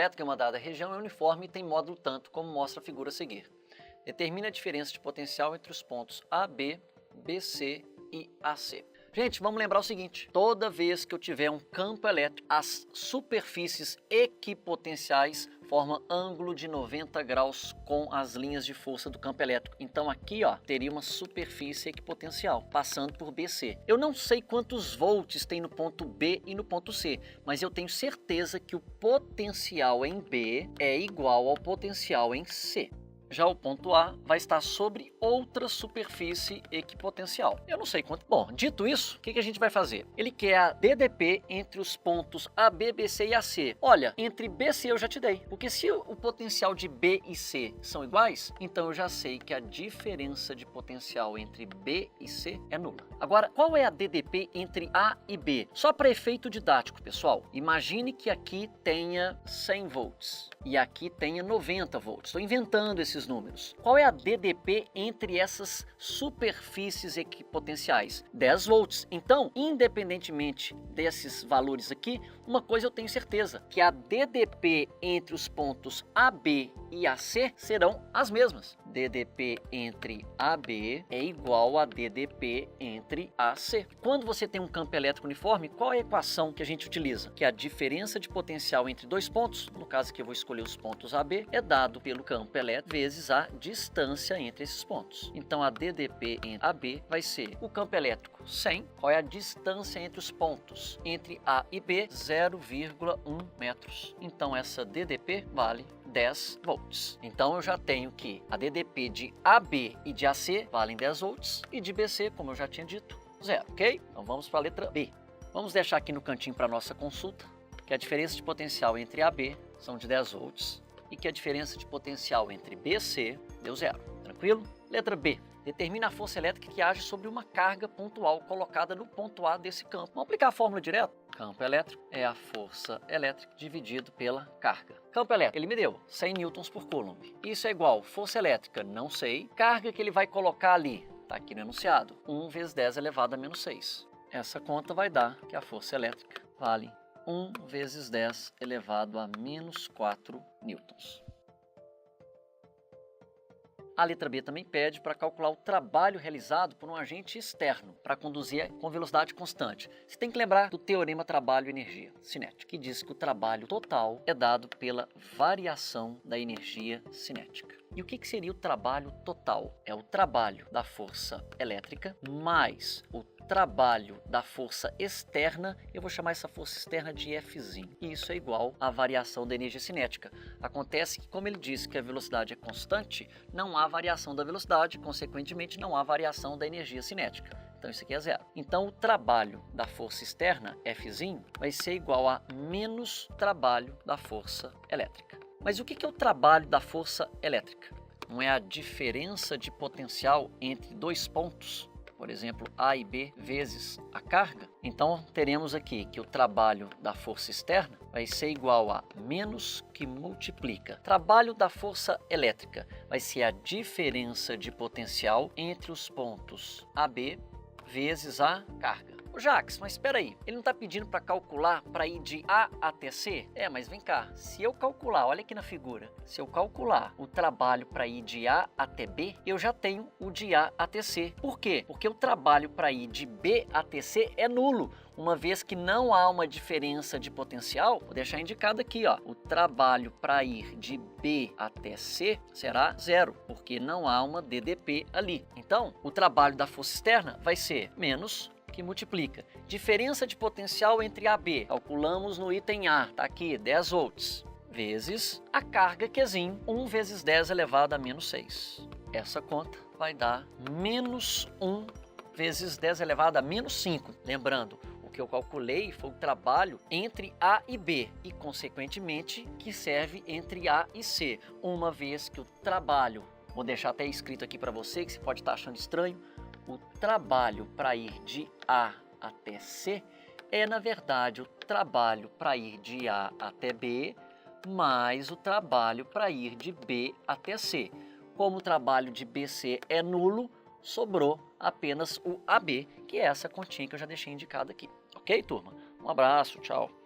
elétrica em uma dada região é uniforme e tem módulo tanto, como mostra a figura a seguir. Determina a diferença de potencial entre os pontos AB, BC e AC. Gente, vamos lembrar o seguinte, toda vez que eu tiver um campo elétrico, as superfícies equipotenciais formam ângulo de 90 graus com as linhas de força do campo elétrico. Então aqui, ó, teria uma superfície equipotencial passando por BC. Eu não sei quantos volts tem no ponto B e no ponto C, mas eu tenho certeza que o potencial em B é igual ao potencial em C. Já o ponto A vai estar sobre outra superfície equipotencial. Eu não sei quanto. Bom, dito isso, o que a gente vai fazer? Ele quer a DDP entre os pontos AB, BC e AC. Olha, entre BC eu já te dei. Porque se o potencial de B e C são iguais, então eu já sei que a diferença de potencial entre B e C é nula. Agora, qual é a DDP entre A e B? Só para efeito didático, pessoal. Imagine que aqui tenha 100 volts e aqui tenha 90 volts. Estou inventando esses números. Qual é a DDP entre essas superfícies equipotenciais? 10 volts. Então, independentemente desses valores aqui, uma coisa eu tenho certeza, que a DDP entre os pontos AB e AC serão as mesmas. DDP entre AB é igual a DDP entre AC. Quando você tem um campo elétrico uniforme, qual é a equação que a gente utiliza? Que a diferença de potencial entre dois pontos, no caso aqui eu vou escolher os pontos AB, é dado pelo campo elétrico vezes a distância entre esses pontos. Então a DDP entre AB vai ser o campo elétrico 100. Qual é a distância entre os pontos? Entre A e B, 0,1 metros. Então essa DDP vale 10 volts. Então eu já tenho que a DDP de AB e de AC valem 10 volts e de BC, como eu já tinha dito, 0, ok? Então vamos para a letra B. Vamos deixar aqui no cantinho para nossa consulta que a diferença de potencial entre AB são de 10 volts e que a diferença de potencial entre BC deu 0. Tranquilo? Letra B. Determina a força elétrica que age sobre uma carga pontual colocada no ponto A desse campo. Vamos aplicar a fórmula direto? Campo elétrico é a força elétrica dividido pela carga. Campo elétrico, ele me deu 100 newtons por coulomb. Isso é igual força elétrica, não sei. Carga que ele vai colocar ali, está aqui no enunciado, 1 vezes 10 elevado a menos 6. Essa conta vai dar que a força elétrica vale 1 vezes 10 elevado a menos 4 newtons. A letra B também pede para calcular o trabalho realizado por um agente externo para conduzir com velocidade constante. Você tem que lembrar do teorema trabalho-energia cinética, que diz que o trabalho total é dado pela variação da energia cinética. E o que seria o trabalho total? É o trabalho da força elétrica mais o trabalho da força externa, eu vou chamar essa força externa de Fzinho. E isso é igual à variação da energia cinética. Acontece que, como ele disse que a velocidade é constante, não há variação da velocidade, consequentemente não há variação da energia cinética. Então isso aqui é 0. Então o trabalho da força externa, Fzinho, vai ser igual a menos trabalho da força elétrica. Mas o que é o trabalho da força elétrica? Não é a diferença de potencial entre dois pontos? Por exemplo, A e B vezes a carga. Então teremos aqui que o trabalho da força externa vai ser igual a menos que multiplica. Trabalho da força elétrica vai ser a diferença de potencial entre os pontos AB vezes a carga. Ô Jax, mas espera aí, ele não está pedindo para calcular para ir de A até C? Mas vem cá, se eu calcular, olha aqui na figura, se eu calcular o trabalho para ir de A até B, eu já tenho o de A até C. Por quê? Porque o trabalho para ir de B até C é nulo, uma vez que não há uma diferença de potencial. Vou deixar indicado aqui, ó, o trabalho para ir de B até C será 0, porque não há uma DDP ali. Então, o trabalho da força externa vai ser menos que multiplica. Diferença de potencial entre A e B, calculamos no item A, tá aqui, 10 volts, vezes a carga Qzinho, 1 vezes 10 elevado a menos 6. Essa conta vai dar menos 1 vezes 10 elevado a menos 5. Lembrando, o que eu calculei foi o trabalho entre A e B e, consequentemente, que serve entre A e C, uma vez que o trabalho, vou deixar até escrito aqui para você, que você pode estar achando estranho, o trabalho para ir de A até C é, na verdade, o trabalho para ir de A até B mais o trabalho para ir de B até C. Como o trabalho de BC é nulo, sobrou apenas o AB, que é essa continha que eu já deixei indicada aqui. Ok, turma? Um abraço, tchau!